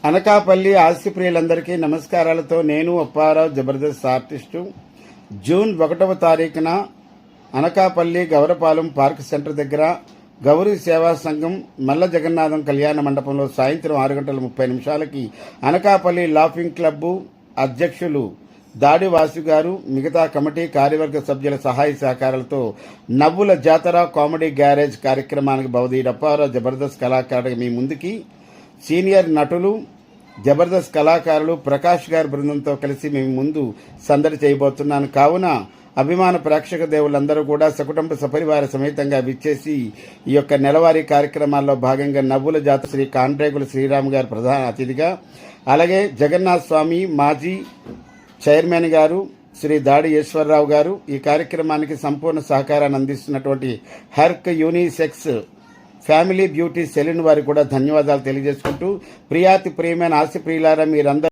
అనకాపల్లి హాస్యప్రియులందరికీ నమస్కారాలతో నేను Apparao Jabardasth artist. June 1వ తారీఖున అనకాపల్లి గౌరపాలెం పార్క్ సెంటర్ దగ్గర గౌరీ సేవా సంఘం మల్ల జగన్నాథం కళ్యాణ మండపంలో సాయంత్రం 6:30 అనకాపల్లి లాఫింగ్ క్లబ్ అధ్యక్షులు దాడి వాసు గారు, మిగతా కమిటీ కార్యవర్గ సభ్యుల సహాయ సహకారాలతో నవ్వుల జాతర కామెడీ గ్యారేజ్ కార్యక్రమానికి బౌదీడ్ అప్పారావు జబర్దస్త్ కళాకారుడిగా మీ ముందుకి సీనియర్ నటులు జబర్దస్త్ కళాకారులు ప్రకాష్ గారి బృందంతో కలిసి మేము ముందు సందడి చేయబోతున్నాను. కావున అభిమాన ప్రేక్షక దేవుళ్ళందరూ కూడా సకుటుంబ సపరివార సమేతంగా విచ్చేసి ఈ యొక్క నెలవారీ కార్యక్రమాల్లో భాగంగా నవ్వుల జాతర శ్రీ కాండ్రేగుల శ్రీరామ్ గారు ప్రధాన అతిథిగా, అలాగే జగన్నాథ్ స్వామి మాజీ చైర్మన్ గారు శ్రీ దాడి ఈశ్వరరావు గారు ఈ కార్యక్రమానికి సంపూర్ణ సహకారాన్ని అందిస్తున్నటువంటి హెర్క్ యూనిసెక్స్ ఫ్యామిలీ బ్యూటీ సెలూన్ వారికి కూడా ధన్యవాదాలు తెలియజేసుకుంటూ, ప్రియాతి ప్రియమైన ఆశ ప్రియులారా మీరందరూ